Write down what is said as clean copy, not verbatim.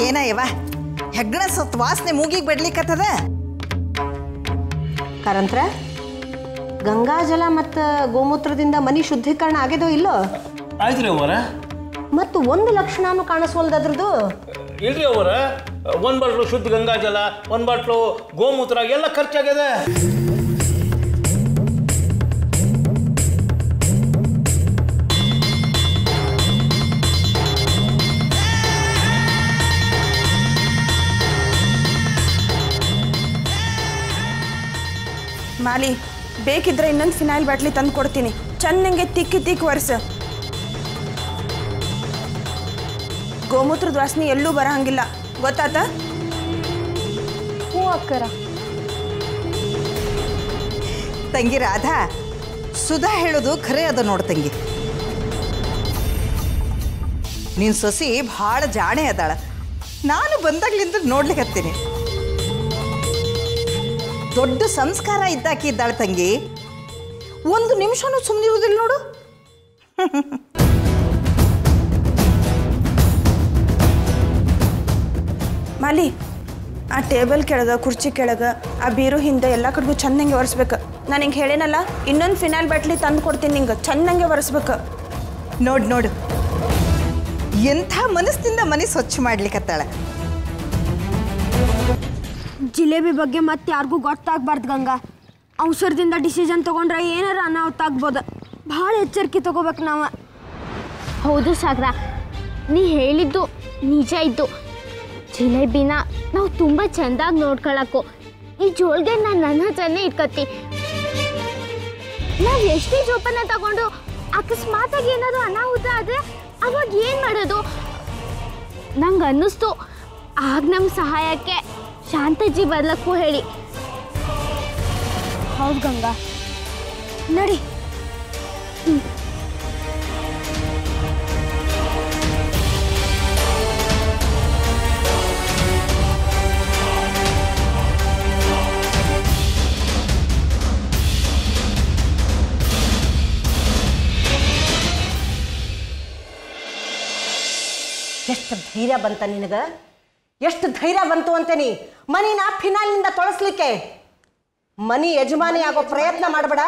ಏನಯ್ಯವ ಹೆಗ್ಗಣ ಸತ್ ವಾಸನೆ ಮೂಗಿಗೆ ಬಡ್ಲಿಕ್ಕತ್ತದ ಕಾರಂತ್ರ ಗಂಗಾಜಲ ಮತ್ತು ಗೋಮೂತ್ರದಿಂದ ಮನಿ ಶುದ್ಧೀಕರಣ ಆಗ್ಯದೋ ಇಲ್ಲೋ? ಆಯ್ತ್ರಿ ಅವರ. ಮತ್ತು ಒಂದು ಲಕ್ಷಣನೂ ಕಾಣಿಸ್ವಲ್ದದ್ರದ್ದು. ಇಲ್ರಿ ಅವರ, 1 ಬಾಟ್ಲು ಶುದ್ಧ ಗಂಗಾಜಲ, 1 ಬಾಟ್ಲು ಗೋಮೂತ್ರ ಎಲ್ಲ ಖರ್ಚಾಗ್ಯದ. ಮಾಲಿ, ಬೇಕಿದ್ರೆ ಇನ್ನೊಂದು ಫಿನಾಯ್ಲ್ ಬಾಟ್ಲಿ ತಂದು ಕೊಡ್ತೀನಿ. ಚೆನ್ನಾಗೆ ತಿಕ್ಕಿ ಒರೆಸ. ಗೋಮೂತ್ರದ ವಾಸನೆ ಎಲ್ಲೂ ಬರಹಂಗಿಲ್ಲ, ಗೊತ್ತಾತ? ಹ್ಞೂ ಅಕ್ಕರ. ತಂಗಿ ರಾಧಾ, ಸುಧಾ ಹೇಳೋದು ಖರೆ ಅದ ನೋಡು ತಂಗಿ. ನಿನ್ನ ಸೊಸಿ ಭಾಳ ಜಾಣೆ ಅದಾಳ. ನಾನು ಬಂದಾಗ್ಲಿಂದ ನೋಡ್ಲಿಕ್ಕತ್ತೀನಿ. ದೊಡ್ಡ ಸಂಸ್ಕಾರ ಇದ್ದಾಳೆ ತಂಗಿ. ಒಂದು ನಿಮಿಷನೂ ಸುಮ್ಮನಿರುವುದಿಲ್ಲ ನೋಡು. ಮಾಲಿ, ಆ ಟೇಬಲ್ ಕೆಳಗೆ, ಕುರ್ಚಿ ಕೆಳಗೆ, ಆ ಬೀರು ಹಿಂದೆ ಎಲ್ಲ ಕಡೆಗೂ ಚೆನ್ನಾಗಿ ಒರೆಸ್ಬೇಕು. ನಾನು ಹಿಂಗೆ ಹೇಳೇನಲ್ಲ, ಇನ್ನೊಂದು ಫಿನಾಯ್ಲ್ ಬಾಟ್ಲಿ ತಂದು ಕೊಡ್ತೀನಿ ನಿಂಗೆ. ಚೆನ್ನಾಗೆ ಒರೆಸ್ಬೇಕು. ನೋಡು ಎಂಥ ಮನಸ್ಸಿನಿಂದ ಮನೆ ಸ್ವಚ್ಛ ಮಾಡ್ಲಿಕ್ಕತ್ತಾಳೆ. ಜಿಲೇಬಿ ಬಗ್ಗೆ ಮತ್ತೆ ಯಾರಿಗೂ ಗೊತ್ತಾಗಬಾರ್ದು ಗಂಗಾ. ಅವಸರದಿಂದ ಡಿಸಿಷನ್ ತೊಗೊಂಡ್ರೆ ಏನಾರ ಅನಾಹುತ ಆಗ್ಬೋದು. ಭಾಳ ಎಚ್ಚರಿಕೆ ತೊಗೋಬೇಕು ನಾವು. ಹೌದು ಸಾಗರ, ನೀ ಹೇಳಿದ್ದು ನಿಜ ಇದ್ದು. ಜಿಲೇಬಿನ ನಾವು ತುಂಬ ಚೆಂದಾಗಿ ನೋಡ್ಕೊಳಕ್ಕು ಈ ಜೋಳಿಗೆ ನನ್ನ ಹತ್ರನೇ ಇಟ್ಕತ್ತಿ. ನಾವು ಎಷ್ಟೇ ಜೋಪಾನ ತಗೊಂಡು ಅಕಸ್ಮಾತಾಗಿ ಏನಾದರೂ ಅನಾಹುತ ಆದರೆ ಅವಾಗ ಏನು ಮಾಡೋದು? ನಂಗೆ ಅನ್ನಿಸ್ತು ಆಗ ನಮ್ಮ ಸಹಾಯಕ್ಕೆ ಶಾಂತಜ್ಜಿ ಬರ್ಲಕ್ಕೂ ಹೇಳಿ. ಹೌದು ಗಂಗಾ, ನಡಿ. ಎಷ್ಟು ಧೈರ್ಯ ಬಂತ ನಿನಗೆ? ಎಷ್ಟು ಧೈರ್ಯ ಬಂತು ಅಂತೀನಿ ಮನಿನ ಫಿನಾಲ್ನಿಂದ ತೊಳಸ್ಲಿಕ್ಕೆ? ಮನಿ ಯಜಮಾನಿ ಆಗೋ ಪ್ರಯತ್ನ ಮಾಡಬೇಡ.